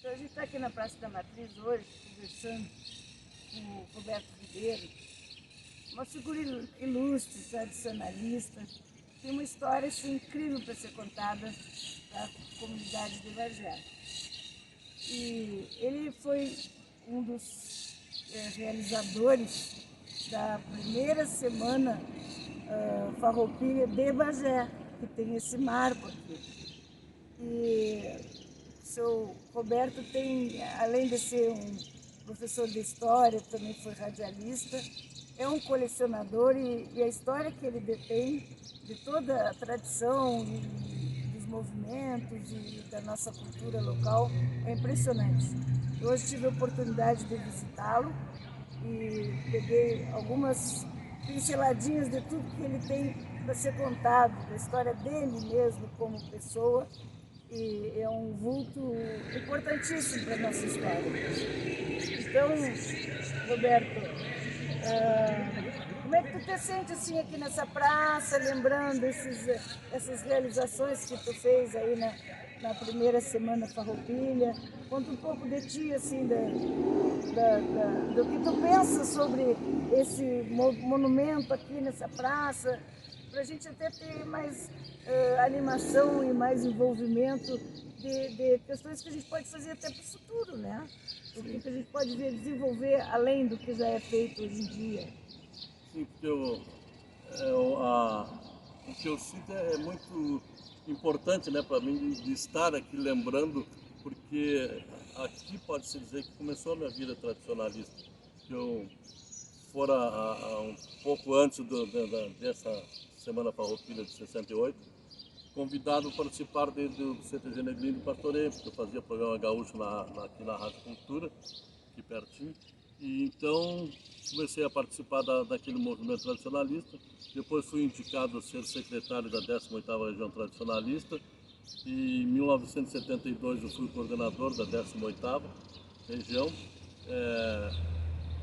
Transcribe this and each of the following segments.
Então a gente está aqui na Praça da Matriz hoje, conversando com o Roberto Ribeiro, uma figura ilustre, tradicionalista, tem uma história incrível para ser contada da comunidade de Bagé. E ele foi um dos realizadores da primeira semana farroupilha de Bagé, que tem esse marco aqui. E o seu Roberto tem, além de ser um professor de história, também foi radialista, é um colecionador e a história que ele detém de toda a tradição e dos movimentos e da nossa cultura local é impressionante. Eu hoje tive a oportunidade de visitá-lo e peguei algumas pinceladinhas de tudo que ele tem para ser contado, da história dele mesmo como pessoa, e é um vulto importantíssimo para a nossa história. Então, Roberto, como é que tu te sente assim aqui nessa praça, lembrando essas realizações que tu fez aí na primeira semana farroupilha? Conta um pouco de ti, assim, do que tu pensa sobre esse monumento aqui nessa praça, para a gente até ter mais animação e mais envolvimento de questões que a gente pode fazer até para o futuro, né? O que a gente pode desenvolver além do que já é feito hoje em dia. Sim, porque o que eu sinto é muito importante, né, para mim de estar aqui lembrando, porque aqui pode-se dizer que começou a minha vida tradicionalista. Que eu fora um pouco antes dessa Semana Farroupilha de 68, convidado a participar do CTG Negrinho do Pastoreio, porque eu fazia programa gaúcho aqui na Rádio Cultura, aqui pertinho. E então comecei a participar daquele movimento tradicionalista. Depois fui indicado a ser secretário da 18ª Região Tradicionalista. E em 1972 eu fui coordenador da 18ª Região.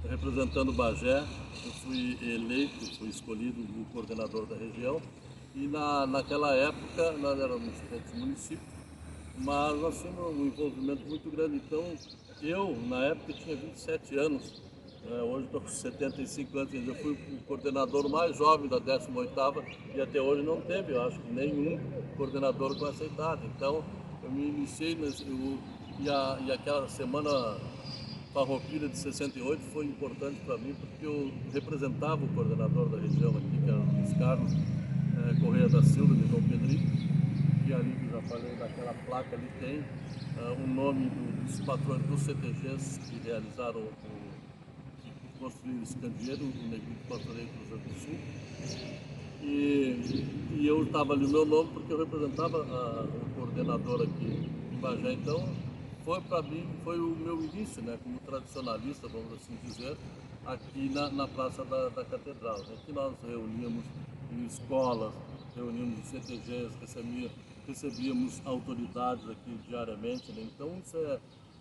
Representando Bagé, eu fui eleito, fui escolhido o coordenador da região. E naquela época nós éramos poucos municípios, mas nós tínhamos um envolvimento muito grande. Então, eu, na época, tinha 27 anos, hoje estou com 75 anos, eu fui o coordenador mais jovem da 18ª e até hoje não teve, eu acho que nenhum coordenador com essa idade. Então, eu me iniciei e aquela semana farroupilha de 68 foi importante para mim porque eu representava o coordenador da região aqui, que era o Luiz Carlos Correia da Silva, de João Pedrito. E ali, que já falei, naquela placa ali tem o nome dos patrões dos CTGs que realizaram, que construíram esse candeeiro, o Negrito Pastoreio Cruzeiro do Sul. E eu estava ali o meu nome porque eu representava o coordenador aqui em Bagé. Então, foi para mim, foi o meu início, né, como tradicionalista, vamos assim dizer, aqui na Praça da Catedral. Aqui nós reuníamos em escolas, reuníamos em CTGs, recebíamos autoridades aqui diariamente, né? Então isso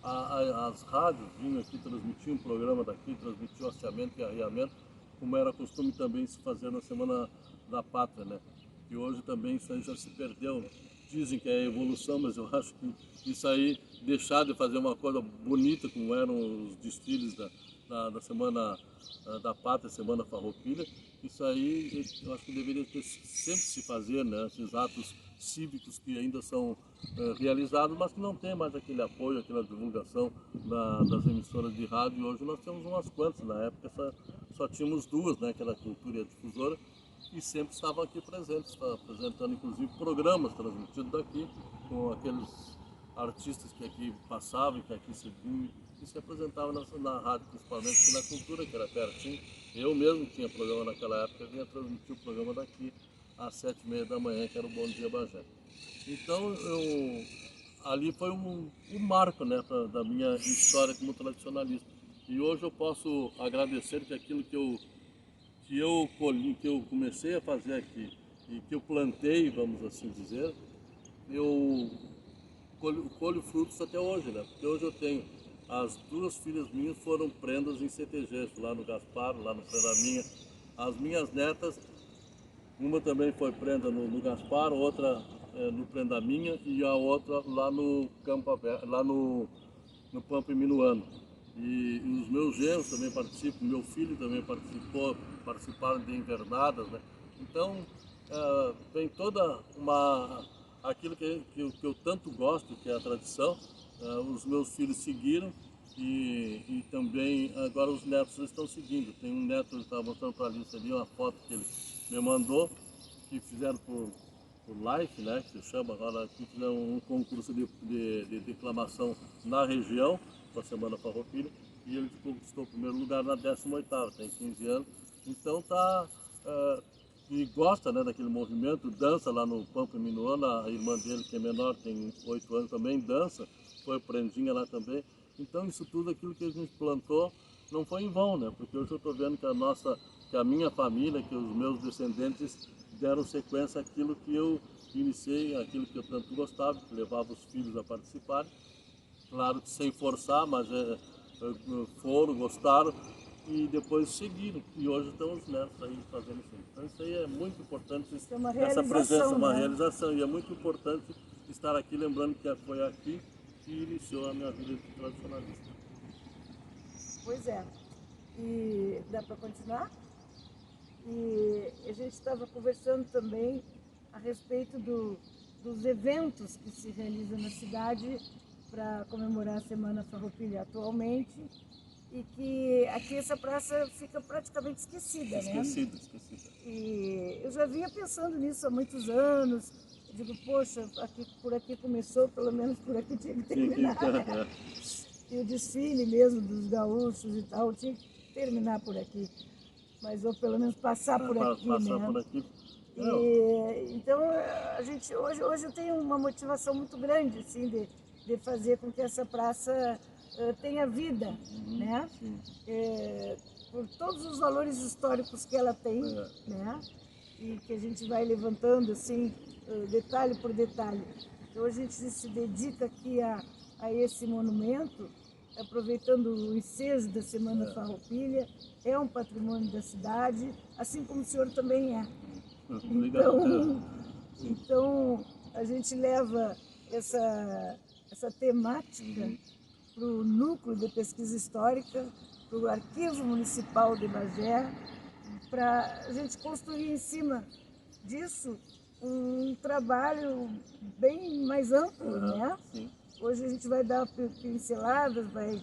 as rádios vinham aqui, transmitiam o programa daqui, transmitiam o hasteamento e arriamento, como era costume também se fazer na Semana da Pátria, né? E hoje também isso aí já se perdeu. Dizem que é evolução, mas eu acho que isso aí, deixar de fazer uma coisa bonita, como eram os desfiles da Semana da Pátria, Semana Farroupilha, isso aí eu acho que deveria sempre se fazer, né? Esses atos cívicos que ainda são realizados, mas que não tem mais aquele apoio, aquela divulgação das emissoras de rádio. E hoje nós temos umas quantas, na época só tínhamos duas, né? Que era a Cultura e a Difusora, e sempre estavam aqui presentes, apresentando inclusive programas transmitidos daqui, com aqueles artistas que aqui passavam, que aqui se viam e se apresentavam na rádio, principalmente aqui na Cultura, que era pertinho. Eu mesmo tinha programa naquela época, vinha transmitir o programa daqui às 7h30 da manhã, que era o Bom Dia Bagé. Então, ali foi um marco, né, da minha história como tradicionalista. E hoje eu posso agradecer que aquilo que eu colhi, que eu comecei a fazer aqui e que eu plantei, vamos assim dizer, eu colho frutos até hoje, né? Porque hoje eu tenho as duas filhas minhas foram prendas em CTGs, lá no Gaspar, lá no Prenda Minha. As minhas netas, uma também foi prenda no Gaspar, outra no Prenda Minha e a outra lá no Campo Aberto, lá no no Pampa e Minuano. E os meus genros também participam, meu filho também participaram de invernadas, né? Então, tem toda aquilo que eu tanto gosto, que é a tradição. Os meus filhos seguiram e também agora os netos estão seguindo. Tem um neto, ele estava mostrando para a Alice ali uma foto que ele me mandou, que fizeram por Life, né, que se chama agora, que fizeram um concurso de declamação na região, para a Semana Farroupilha, e ele conquistou o primeiro lugar na 18ª, tem 15 anos. Então e gosta, né, daquele movimento, dança lá no Pampa e Minuano. A irmã dele, que é menor, tem 8 anos, também dança, foi prendinha lá também. Então isso tudo, aquilo que a gente plantou, não foi em vão, né, porque hoje eu estou vendo que a minha família, que os meus descendentes deram sequência àquilo que eu iniciei, aquilo que eu tanto gostava, que levava os filhos a participarem. Claro que sem forçar, mas foram, gostaram e depois seguiram. E hoje estão os netos aí fazendo isso. Então isso aí é muito importante, Isso é uma essa presença, uma né? realização. E é muito importante estar aqui, lembrando que foi aqui que iniciou a minha vida de tradicionalista. Pois é. E dá para continuar? E a gente estava conversando também a respeito dos eventos que se realizam na cidade para comemorar a Semana Farroupilha atualmente, e que aqui essa praça fica praticamente esquecida, né? Esquecida. E eu já vinha pensando nisso há muitos anos. Eu digo, poxa, por aqui começou, pelo menos por aqui tinha que terminar. E o desfile mesmo dos gaúchos e tal tinha que terminar por aqui. Mas ou pelo menos passar por aqui, passar né? por aqui. Então a gente hoje eu tenho uma motivação muito grande assim de fazer com que essa praça tenha vida, né? Por todos os valores históricos que ela tem, né? E que a gente vai levantando assim detalhe por detalhe. Então a gente se dedica aqui a esse monumento, aproveitando o ensejo da Semana Farroupilha. É um patrimônio da cidade, assim como o senhor também é. Então a gente leva essa temática para o Núcleo de Pesquisa Histórica, para o Arquivo Municipal de Bagé, para a gente construir em cima disso um trabalho bem mais amplo, né? Sim. Hoje a gente vai dar pinceladas, vai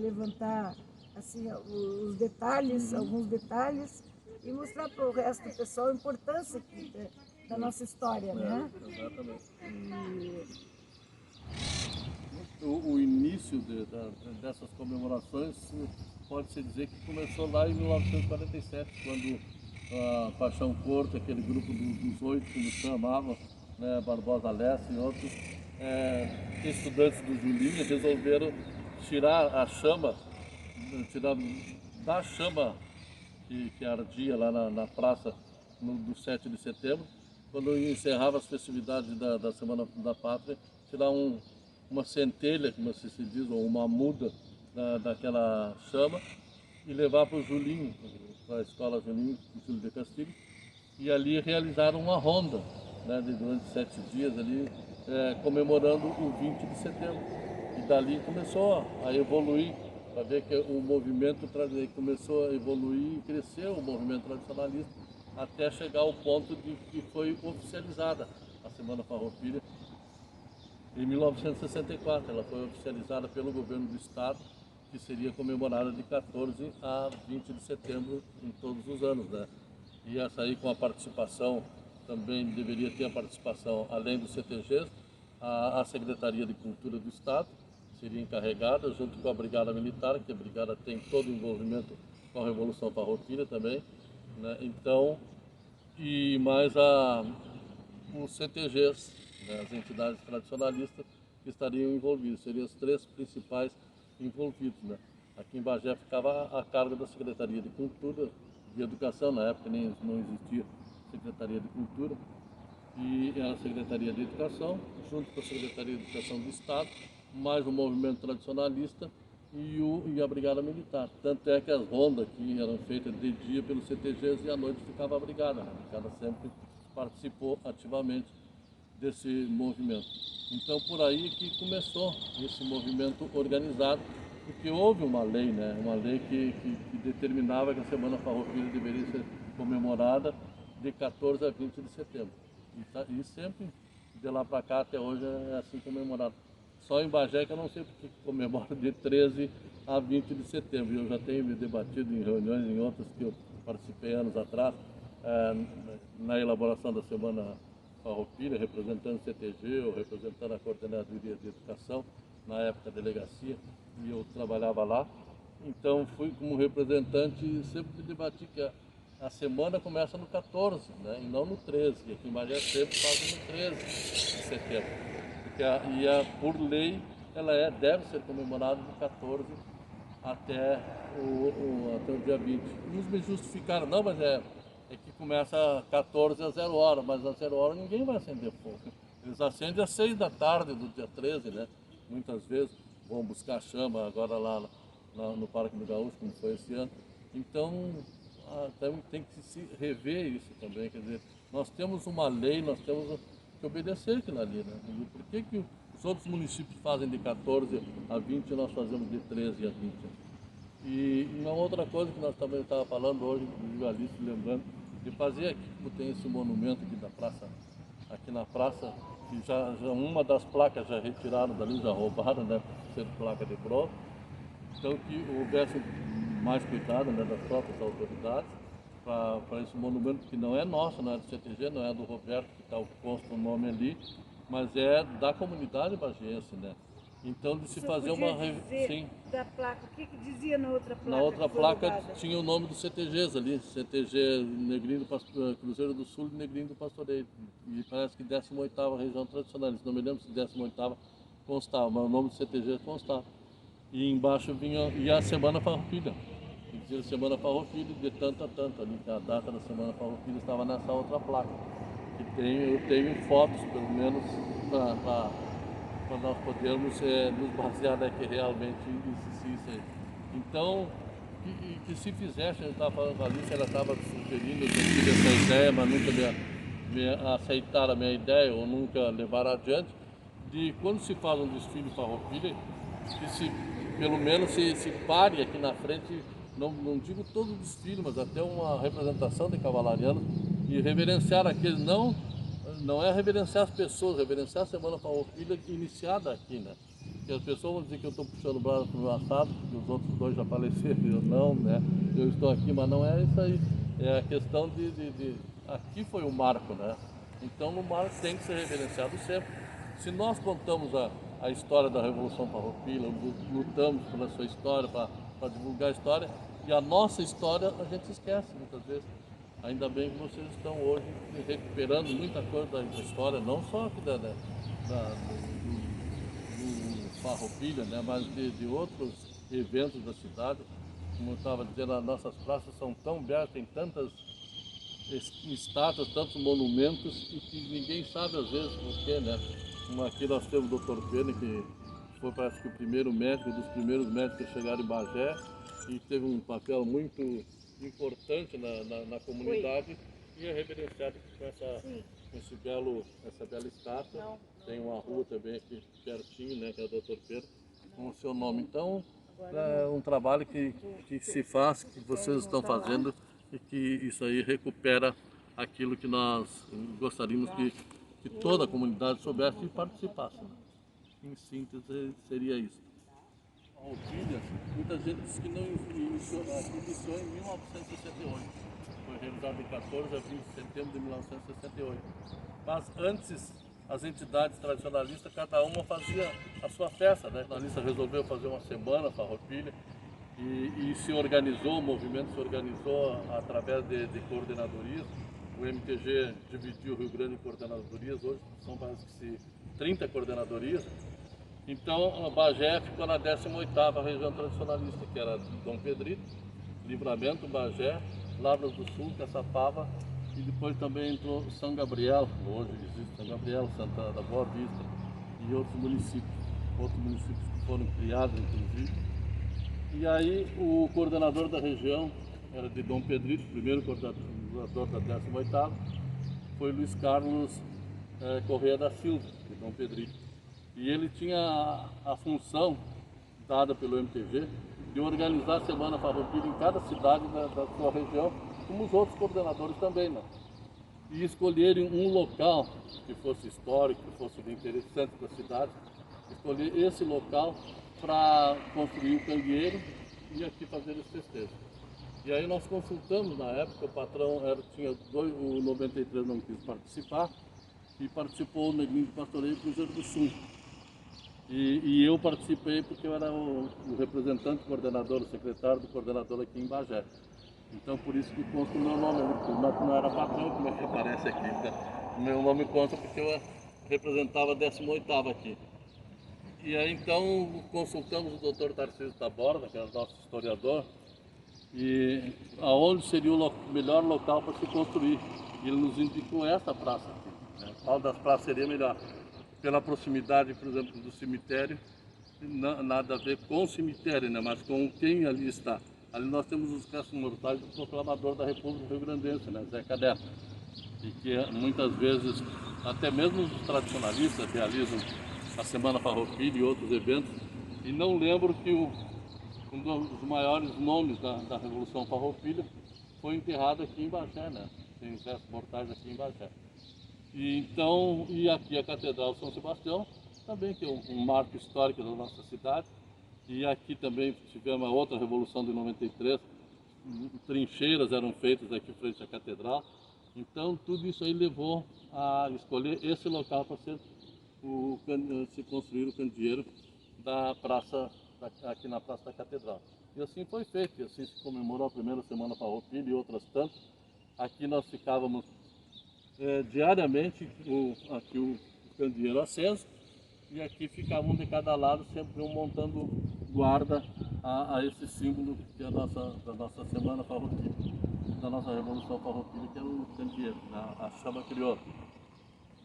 levantar assim os detalhes, alguns detalhes, e mostrar para o resto do pessoal a importância da nossa história, né? Exatamente. O início dessas comemorações pode-se dizer que começou lá em 1947, quando a Paixão Corto, aquele grupo dos 8, como chamavam, né, Barbosa Lessa e outros, estudantes do Julinho, resolveram tirar a chama, da chama que ardia lá na praça do 7 de setembro, quando encerrava as festividades da Semana da Pátria, tirar uma centelha, como se diz, ou uma muda daquela chama, e levar para o Julinho, para a escola Julinho de Castilho, e ali realizaram uma ronda, né, durante 7 dias ali, comemorando o 20 de setembro. E dali começou a evoluir, para ver que o movimento começou a evoluir e cresceu, o movimento tradicionalista, até chegar ao ponto de que foi oficializada a Semana Farroupilha em 1964. Ela foi oficializada pelo governo do estado, que seria comemorada de 14 a 20 de setembro em todos os anos, né? E essa aí com a participação, também deveria ter a participação, além dos CTGs, a Secretaria de Cultura do Estado seria encarregada, junto com a Brigada Militar, que a Brigada tem todo o envolvimento com a Revolução Farroupilha também, né? Então, e mais os CTGs, né, as entidades tradicionalistas que estariam envolvidas, seriam os 3 principais envolvidos, né? Aqui em Bagé ficava a cargo da Secretaria de Cultura, de Educação, na época não existia Secretaria de Cultura, e era a Secretaria de Educação, junto com a Secretaria de Educação do Estado, mais o movimento tradicionalista e a Brigada Militar. Tanto é que as rondas que eram feitas de dia pelos CTGs e à noite ficava a Brigada, né? A Brigada sempre participou ativamente desse movimento. Então por aí que começou esse movimento organizado, porque houve uma lei, né? Uma lei que determinava que a Semana Farroupilha deveria ser comemorada de 14 a 20 de setembro. E sempre, de lá para cá até hoje, é assim comemorado. Só em Bagé que eu não sei porque comemora de 13 a 20 de setembro. Eu já tenho me debatido em reuniões, em outras que eu participei anos atrás, na elaboração da Semana Farroupilha, representando o CTG ou representando a Coordenadoria de Educação, na época a delegacia, e eu trabalhava lá. Então fui como representante e sempre debati que a semana começa no 14, né, e não no 13. E aqui em Bagé sempre fazem no 13 de setembro. Por lei, deve ser comemorada do 14 até até o dia 20. Uns me justificaram, não, mas é que começa 14 a 0 hora, mas a 0 hora ninguém vai acender fogo. Eles acendem às 6 da tarde do dia 13, né? Muitas vezes vão buscar chama agora lá no Parque do Gaúcho, como foi esse ano. Então, tem que se rever isso também, quer dizer, nós temos uma lei, nós temos que obedecer aquilo ali, né? E por que os outros municípios fazem de 14 a 20 e nós fazemos de 13 a 20? E uma outra coisa que nós também estávamos falando hoje, inclusive ali, se lembrando, de fazer aqui, como tem esse monumento aqui na praça, que já uma das placas já retiraram dali, já roubaram, né, por ser placa de bronze. Então que houvesse mais cuidado, né, das próprias autoridades para esse monumento que não é nosso, não é do CTG, não é do Roberto, que está posto o nome ali, mas é da comunidade bagiense, né? Então de se fazer uma sim, da placa, o que dizia na outra placa? Na outra placa tinha o nome dos CTGs ali, CTG Negrinho Cruzeiro do Sul e Negrinho do Pastoreiro. E parece que 18ª região tradicionalista, não me lembro se 18ª constava, mas o nome do CTG constava. E embaixo vinha a Semana Farroupilha. E dizia Semana Farroupilha de tanto a tanto ali, que a data da Semana Farroupilha estava nessa outra placa. Eu tenho fotos, pelo menos, para nós podermos nos basear que realmente existisse aí. Então, que se fizesse, a gente estava falando com a Alice, ela estava sugerindo, eu tive essa ideia, mas nunca me aceitaram a minha ideia, ou nunca levaram adiante, de quando se faz um desfile Farroupilha, que pelo menos se pare aqui na frente, não digo todo o desfile, mas até uma representação de cavalarianos, e reverenciar aqueles, não é reverenciar as pessoas, reverenciar a Semana Farroupilha iniciada aqui, né? Porque as pessoas vão dizer que eu estou puxando o braço para o meu assado, que os outros dois já faleceram, eu não, né? Eu estou aqui, mas não é isso aí. É a questão aqui foi o marco, né? Então o marco tem que ser reverenciado sempre. Se nós contamos a história da Revolução Farroupilha, lutamos pela sua história, para divulgar a história, e a nossa história a gente esquece muitas vezes. Ainda bem que vocês estão hoje recuperando muita coisa da história, não só aqui do Farroupilha, né, mas de outros eventos da cidade. Como eu estava dizendo, as nossas praças são tão belas, tem tantas estátuas, tantos monumentos, e que ninguém sabe às vezes por quê, né? Aqui nós temos o Dr. Pene, que foi, parece que, o primeiro médico, dos primeiros médicos que chegaram em Bagé, e teve um papel muito importante na comunidade. Foi. E é reverenciado com essa bela estátua. Não, tem uma rua também aqui pertinho, né, que é o Dr. Pedro, com o seu nome. Então, é um trabalho que se faz, que vocês estão fazendo, e que isso aí recupera aquilo que nós gostaríamos que toda a comunidade soubesse e participasse. Em síntese, seria isso. Farroupilha, muita gente diz que não iniciou em 1968. Foi realizado em 14 a 20 de setembro de 1968. Mas antes, as entidades tradicionalistas, cada uma fazia a sua festa, né? A tradicionalista resolveu fazer uma semana Farroupilha e se organizou, o movimento se organizou através de coordenadorias. O MTG dividiu o Rio Grande em coordenadorias, hoje são parece que 30 coordenadorias. Então, a Bagé ficou na 18ª região tradicionalista, que era Dom Pedrito, Livramento, Bagé, Lavras do Sul, Caçapava, e depois também entrou São Gabriel, hoje existe São Gabriel, Santa da Boa Vista, e outros municípios que foram criados, inclusive. E aí o coordenador da região era de Dom Pedrito, primeiro coordenador da 18ª, foi Luiz Carlos Correia da Silva, de Dom Pedrito. E ele tinha a função dada pelo MTG de organizar a Semana Farroupilha em cada cidade da sua região, como os outros coordenadores também, né? E escolherem um local que fosse histórico, que fosse de interesse centro da cidade, escolher esse local para construir o candeeiro e aqui fazer esse festejo. E aí nós consultamos na época, o patrão o 93 não quis participar, e participou o Negrinho de Pastoreio e Cruzeiro do Sul. E eu participei porque eu era o representante, coordenador, o secretário do coordenador aqui em Bagé. Então por isso que consta o meu nome, não era patrão, como é que aparece aqui. Tá? O meu nome consta porque eu representava a 18ª aqui. E aí então consultamos o Dr. Tarcísio Taborda, que é o nosso historiador, e aonde seria o melhor local para se construir. Ele nos indicou essa praça aqui, né? Qual das praças seria melhor? Pela proximidade, por exemplo, do cemitério, nada a ver com o cemitério, né? Mas com quem ali está. Ali nós temos os restos mortais do proclamador da República Rio-Grandense, né? Zé Cadete. E que muitas vezes, até mesmo os tradicionalistas realizam a Semana Farroupilha e outros eventos, e não lembro que um dos maiores nomes da Revolução Farroupilha foi enterrado aqui em Bagé, né? Tem os restos mortais aqui em Bagé. E aqui a Catedral São Sebastião, também que é um marco histórico da nossa cidade. E aqui também tivemos a outra Revolução de 93, trincheiras eram feitas aqui frente à Catedral. Então tudo isso aí levou a escolher esse local para se construir o candeeiro da praça, aqui na Praça da Catedral. E assim foi feito, e assim se comemorou a primeira Semana Farroupilha e outras tantas. Aqui nós ficávamos diariamente, aqui o candeeiro aceso, e aqui ficava um de cada lado, sempre um montando guarda a esse símbolo que é da nossa Semana Farroupilha, da nossa Revolução Farroupilha, que é o candeeiro, a chama criou.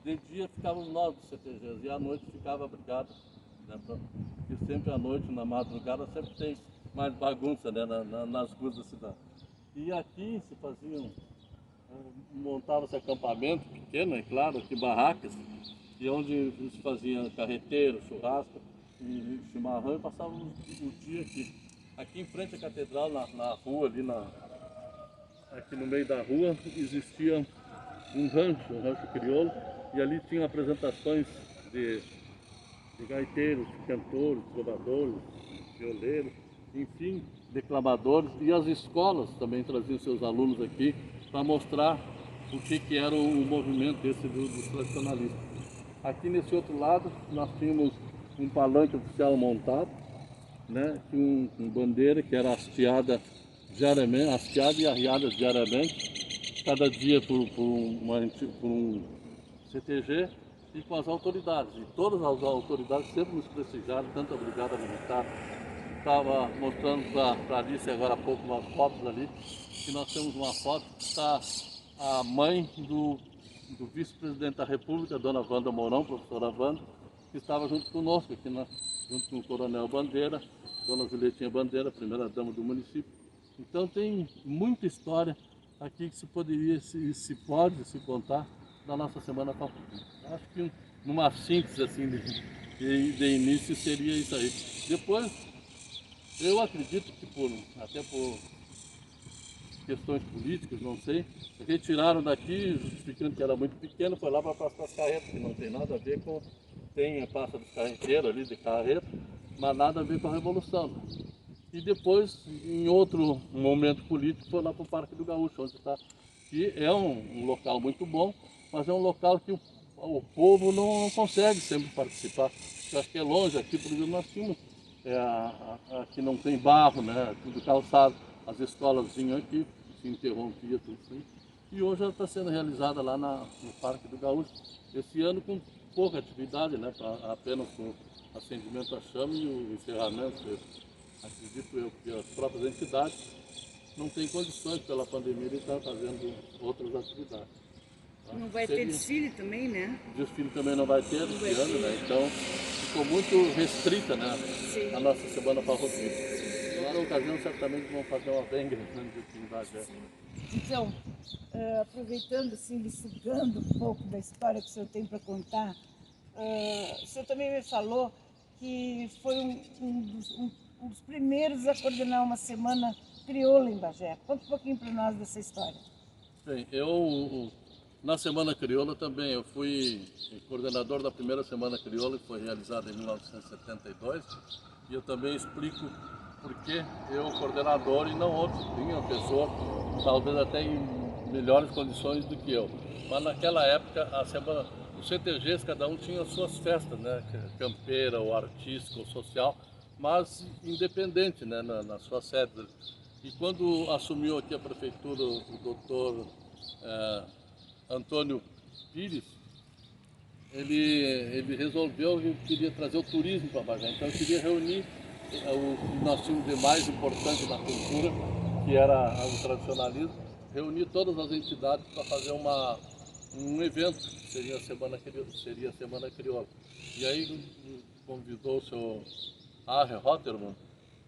De dia ficávamos nós dos CTGs e à noite ficava a brigada, né, porque sempre à noite, na madrugada, sempre tem mais bagunça, né, nas ruas da cidade. E aqui se faziam, montava-se acampamento pequeno, é claro, aqui barracas, e onde se fazia carreteiro, churrasco e chimarrão, e passávamos o dia aqui. Aqui em frente à catedral, na rua, aqui no meio da rua, existia um rancho crioulo, e ali tinham apresentações de gaiteiros, cantores, trovadores, violeiros, enfim, declamadores, e as escolas também traziam seus alunos aqui para mostrar o que era o movimento dos tradicionalistas. Aqui nesse outro lado nós tínhamos um palanque oficial montado, né, com bandeira que era hasteada e arriada diariamente, cada dia por um CTG e com as autoridades. E todas as autoridades sempre nos prestigiaram, tanto a Brigada Militar. Estava mostrando para a Alice agora há pouco umas fotos ali, que nós temos uma foto que está a mãe do vice-presidente da República, dona Wanda Mourão, professora Wanda, que estava junto conosco aqui, junto com o Coronel Bandeira, dona Julieta Bandeira, primeira-dama do município. Então tem muita história aqui que se pode contar da nossa Semana Farroupilha. Acho que numa síntese assim de início seria isso aí. Depois, eu acredito que até por questões políticas, não sei, retiraram daqui, justificando que era muito pequeno, foi lá para a Praça das Carretas, que não tem nada a ver com... Tem a Praça dos Carreteiros ali, de carreta, mas nada a ver com a Revolução. Né? E depois, em outro momento político, foi lá para o Parque do Gaúcho, onde está, que é um local muito bom, mas é um local que o povo não consegue sempre participar. Eu acho que é longe, aqui por exemplo nós tínhamos, aqui não tem barro, né, tudo calçado, as escolas vinham aqui, se interrompia tudo assim. E hoje ela está sendo realizada lá no Parque do Gaúcho, esse ano com pouca atividade, né, apenas com acendimento à chama e o encerramento. Acredito eu que as próprias entidades não têm condições pela pandemia de estar fazendo outras atividades. Tá? Não vai ter desfile também, né? Desfile também não vai ter esse ano, né? Então ficou muito restrita, né, a nossa Semana Farroupilha. Agora, a ocasião, certamente vão fazer uma bem grande atividade. Então, aproveitando, assim, sugando um pouco da história que o senhor tem para contar, o senhor também me falou que foi um dos primeiros a coordenar uma semana crioula em Bagé. Conta um pouquinho para nós dessa história. Bem, na Semana Crioula também, eu fui coordenador da primeira Semana Crioula, que foi realizada em 1972, e eu também explico por que eu, coordenador, e não outros, tinha uma pessoa, talvez até em melhores condições do que eu. Mas naquela época, os CTGs, cada um tinha suas festas, né? Campeira, ou artística, ou social, mas independente, né? Nas suas sedes. E quando assumiu aqui a prefeitura o doutor Antônio Pires, ele resolveu que queria trazer o turismo para Bagé. Então eu queria reunir o que nós tínhamos de mais importante na cultura, que era o tradicionalismo, reunir todas as entidades para fazer um evento, que seria a Semana Crioula. E aí convidou o senhor Arre Rotterman,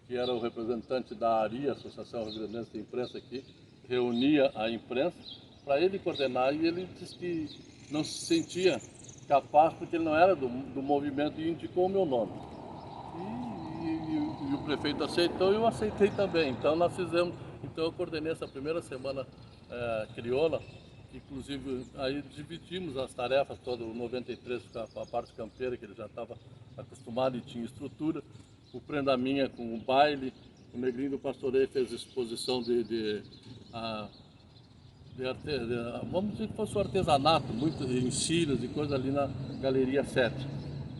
que era o representante da ARI, Associação Rio Grandense de Imprensa, que reunia a imprensa, para ele coordenar, e ele disse que não se sentia capaz, porque ele não era do movimento, e indicou o meu nome. E o prefeito aceitou, e eu aceitei também. Então eu coordenei essa primeira Semana Crioula, inclusive aí dividimos as tarefas todas, o 93 com a parte campeira, que ele já estava acostumado e tinha estrutura, o Prenda Minha com o baile, o Negrinho do Pastoreio fez exposição vamos dizer que fosse o artesanato, muito em cílios e coisa ali na Galeria 7.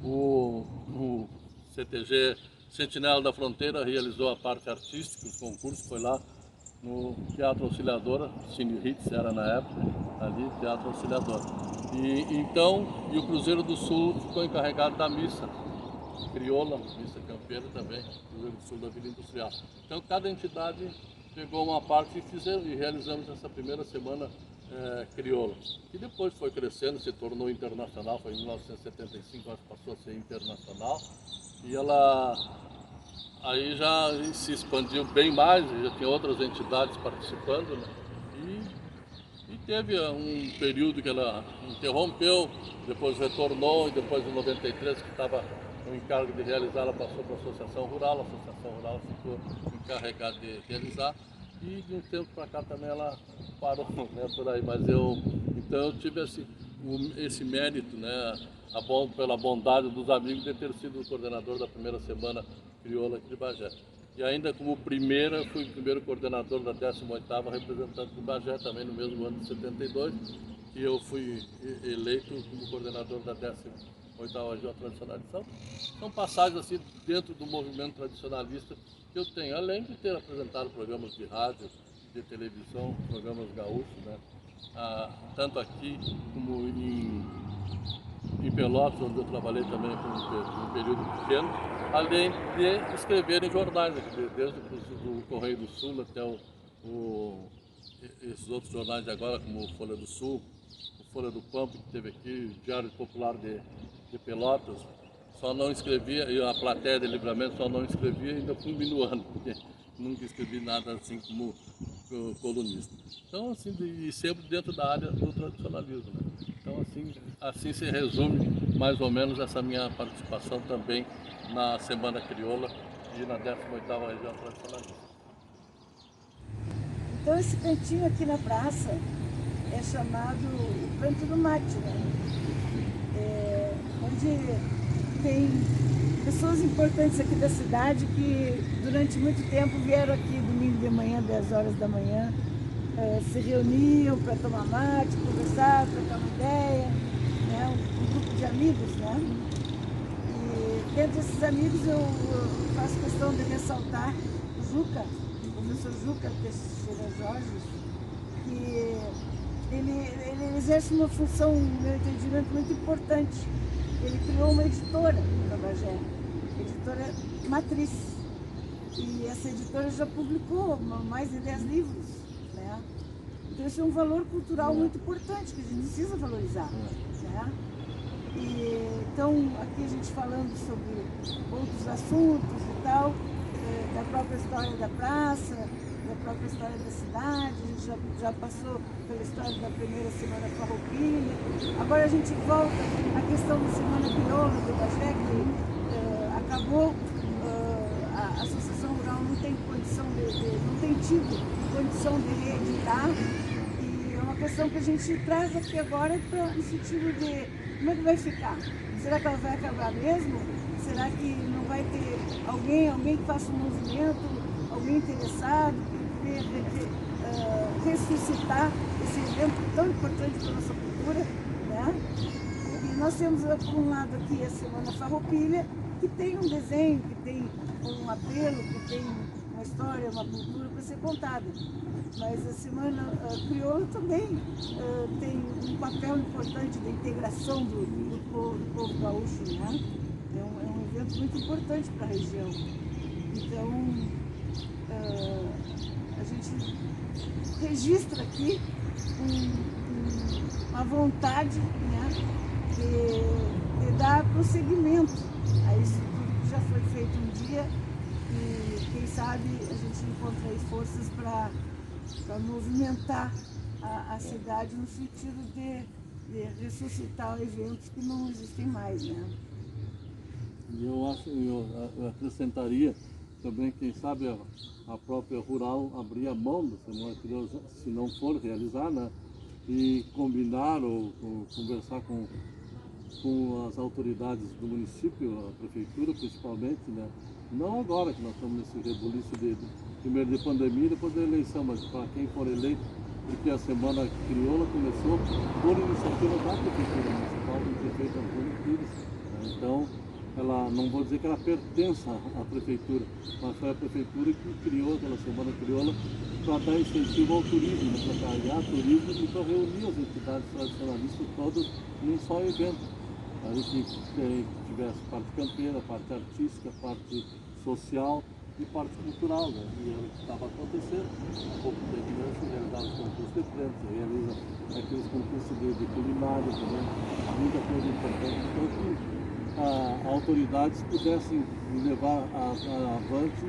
O CTG Sentinela da Fronteira realizou a parte artística, o concurso foi lá no Teatro Auxiliadora, Cine Ritz era na época, ali, Teatro Auxiliadora. E o Cruzeiro do Sul ficou encarregado da missa crioula, missa campeira também, Cruzeiro do Sul da Vila Industrial. Então cada entidade pegou uma parte e realizamos essa primeira Semana Crioula. E depois foi crescendo, se tornou internacional, foi em 1975, acho que passou a ser internacional. E ela aí já se expandiu bem mais, já tinha outras entidades participando, né? E teve um período que ela interrompeu, depois retornou, e depois em 93, que estava o encargo de realizar, ela passou para a Associação Rural ficou encarregada de realizar, e de um tempo para cá também ela parou, né, por aí. Mas então eu tive esse mérito, né, pela bondade dos amigos, de ter sido o coordenador da primeira Semana Crioula aqui de Bagé. E ainda como fui o primeiro coordenador da 18ª representante do Bagé, também no mesmo ano de 72, e eu fui eleito como coordenador da 18ª Região Tradicionalista. São passagens assim dentro do movimento tradicionalista que eu tenho, além de ter apresentado programas de rádio, de televisão, programas gaúchos, né? Tanto aqui como em Pelotas, onde eu trabalhei também por um período pequeno, além de escrever em jornais, desde o Correio do Sul até esses outros jornais de agora, como o Folha do Sul, o Folha do Pampa, que teve aqui, o Diário Popular de Pelotas. Só não escrevia, e a Plateia de Livramento só não escrevia, ainda fui minuano, porque nunca escrevi nada assim como colunista. Então, assim, e sempre dentro da área do tradicionalismo, né? Então, assim se resume mais ou menos essa minha participação também na Semana Crioula e na 18ª Região Tradicionalista. Então esse cantinho aqui na praça é chamado o Canto do Mate, né? Onde tem pessoas importantes aqui da cidade que durante muito tempo vieram aqui domingo de manhã, 10 horas da manhã, se reuniam para tomar mate, conversar, trocar uma ideia, né? Um grupo de amigos, né? E dentro desses amigos eu faço questão de ressaltar o Juca, o professor Juca Teixeira Jorge, que ele exerce uma função, no meu entendimento, muito importante. Ele criou uma editora para Bagé, editora Matriz, e essa editora já publicou mais de 10 livros, né? Então esse é um valor cultural muito importante que a gente precisa valorizar, né? Então aqui a gente falando sobre outros assuntos e tal, da própria história da praça, da própria história da cidade, a gente já passou pela história da primeira Semana Farroupilha. Agora a gente volta à questão da Semana Crioula do Bagé, que acabou, a Associação Rural não tem condição não tem tido condição de reeditar, e é uma questão que a gente traz aqui agora no sentido de como é que vai ficar? Será que ela vai acabar mesmo? Será que não vai ter alguém que faça um movimento, alguém interessado, que venha ressuscitar esse evento tão importante para a nossa cultura, né? E nós temos, por um lado, aqui a Semana Farroupilha, que tem um desenho, que tem um apelo, que tem uma história, uma cultura para ser contada. Mas a Semana Crioula também tem um papel importante da integração do povo gaúcho, né? É um evento muito importante para a região. Então, a gente registra aqui uma vontade, né, de dar prosseguimento a isso tudo que já foi feito um dia, e quem sabe a gente encontra aí forças para movimentar a cidade no sentido de ressuscitar eventos que não existem mais, né? Eu acrescentaria também, quem sabe a própria Rural abrir a mão da Semana Crioula, se não for realizar, né? E combinar ou conversar com as autoridades do município, a prefeitura principalmente, né? Não agora que nós estamos nesse rebuliço primeiro de pandemia e depois da eleição, mas para quem for eleito, porque a Semana Crioula começou por iniciativa da prefeitura municipal, do prefeito Antônio Pires, né? Então, ela, não vou dizer que ela pertença à prefeitura, mas foi a prefeitura que criou aquela Semana Crioula para dar incentivo ao turismo, né? Para carregar turismo e para reunir as entidades tradicionalistas todas num só evento. Aí que tivesse parte campeira, parte artística, parte social e parte cultural, né? E era o que estava acontecendo. Há pouco tempo mesmo se realizava os concursos de prêmio, se realiza aqueles concursos de culinária também, muita coisa importante. Então que as autoridades pudessem levar avante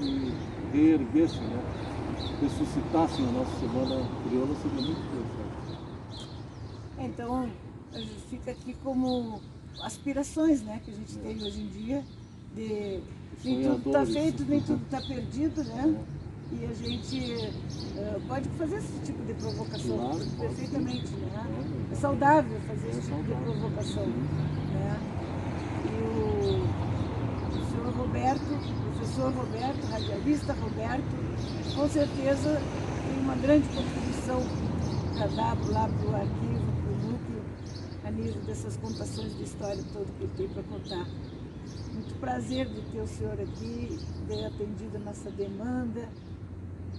e reerguessem, né? Ressuscitassem a nossa Semana Crioula, seria muito interessante. Então, fica aqui como aspirações, né, que a gente tem hoje em dia, de nem tudo está feito, nem tudo está perdido, né? E a gente pode fazer esse tipo de provocação, claro, perfeitamente, né? É saudável fazer esse tipo de provocação, né? E o senhor Roberto, o professor Roberto, radialista Roberto, com certeza tem uma grande contribuição para dar lá para o arquivo, para o núcleo, a nível dessas contações de história toda que ele tem para contar. Muito prazer de ter o senhor aqui, ter atendido a nossa demanda.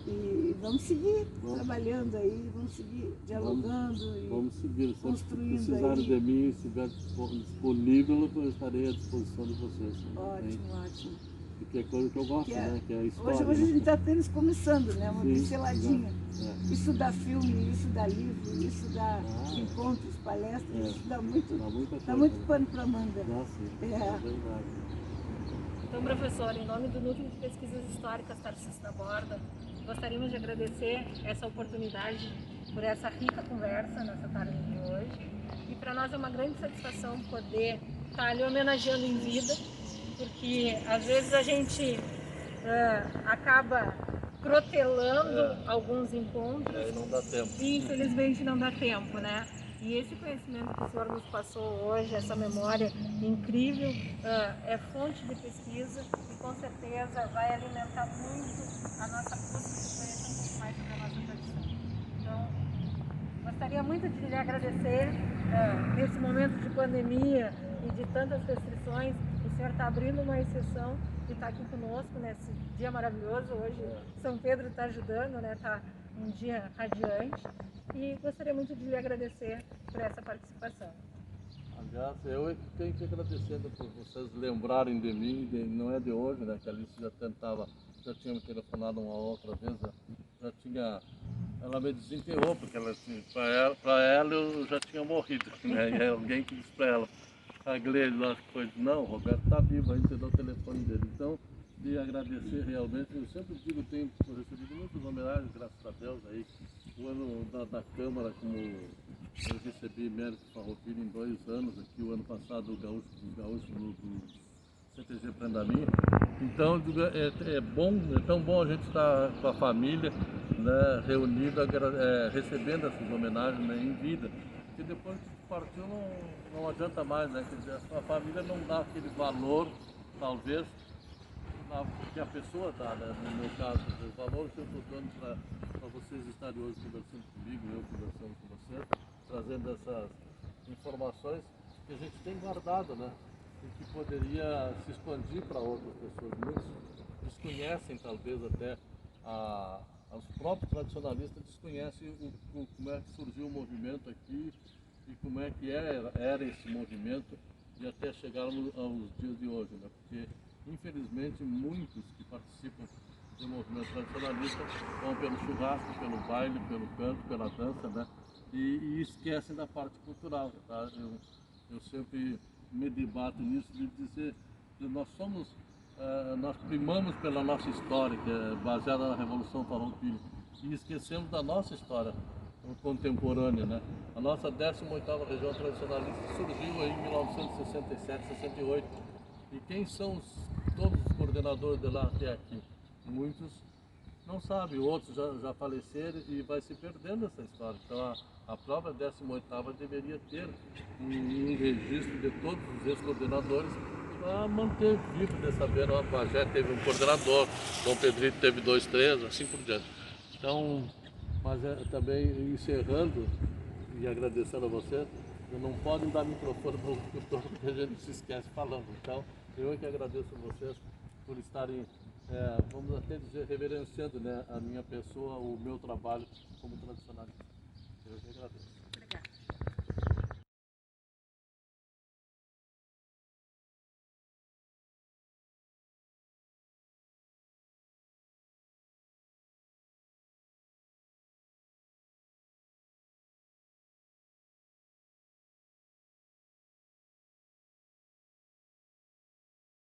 E vamos seguir trabalhando aí, vamos seguir dialogando vamos seguir. Construindo. Se precisarem de mim, se estiver disponível, eu estarei à disposição de vocês. Ótimo, ótimo. Porque é coisa que eu gosto, né? Que é a história. Hoje a gente está apenas começando, né? Uma pinceladinha. Isso dá filme, isso dá livro, isso dá encontros, palestras, isso dá muito pano para manga. Sim, é verdade. Então, professor, em nome do Núcleo de Pesquisas Históricas Tarcísio da Borda, gostaríamos de agradecer essa oportunidade por essa rica conversa nessa tarde de hoje. E para nós é uma grande satisfação poder estar ali homenageando em vida, porque às vezes a gente acaba protelando alguns encontros e não dá tempo. E infelizmente não dá tempo, né? E esse conhecimento que o senhor nos passou hoje, essa memória incrível, é fonte de pesquisa e com certeza vai alimentar muito a nossa busca de conhecer um pouco mais sobre a nossa tradição. Então, gostaria muito de lhe agradecer nesse momento de pandemia e de tantas restrições. O senhor está abrindo uma exceção e está aqui conosco nesse dia maravilhoso. Hoje São Pedro está ajudando, né? Está um dia radiante. E gostaria muito de lhe agradecer por essa participação. Aliás, eu é que tenho que agradecer por vocês lembrarem de mim, não é de hoje, né? Que a Alice já tinha me telefonado uma outra vez, ela me desenterrou, porque para ela eu já tinha morrido, né? E alguém que disse para ela, a Gleide lá foi, não, o Roberto está vivo, aí você deu o telefone dele. Então, de agradecer realmente. Eu sempre digo, tenho recebido muitas homenagens, graças a Deus, aí. O ano da Câmara, como eu recebi mérito Farroupilha em 2 anos, aqui o ano passado o Gaúcho dos Gaúchos do CTG Prendalinha. Então é tão bom a gente estar com a família, né, reunida, recebendo essas homenagens, né, em vida. Porque depois que partiu não adianta mais, né? Quer dizer, a família não dá aquele valor, talvez, que a pessoa dá, né? No meu caso, o valor que eu estou dando para vocês estarem hoje conversando comigo, eu conversando com vocês, trazendo essas informações que a gente tem guardado, né? E que poderia se expandir para outras pessoas. Muitos desconhecem, talvez até, os próprios tradicionalistas desconhecem como é que surgiu o movimento aqui e como é que era esse movimento e até chegarmos aos dias de hoje, né? Porque infelizmente muitos que participam do movimento tradicionalista vão pelo churrasco, pelo baile, pelo canto, pela dança, né? E esquecem da parte cultural, tá? Eu sempre me debato nisso de dizer que nós primamos pela nossa história, que é baseada na Revolução Farroupilha, e esquecemos da nossa história contemporânea, né? A nossa 18ª região tradicionalista surgiu em 1967, 68. E quem são todos os coordenadores de lá até aqui? Muitos não sabem, outros já faleceram e vai se perdendo essa história. Então a própria 18ª deveria ter um registro de todos os ex-coordenadores para manter vivo de saber, o Bagé teve um coordenador, Dom Pedrito teve 2, 3, assim por diante. Então, mas também encerrando e agradecendo a você, não podem dar microfone para o locutor porque a gente se esquece falando. Então, eu é que agradeço a vocês por estarem, vamos até dizer, reverenciando, né, a minha pessoa, o meu trabalho como tradicionalista. Eu que agradeço.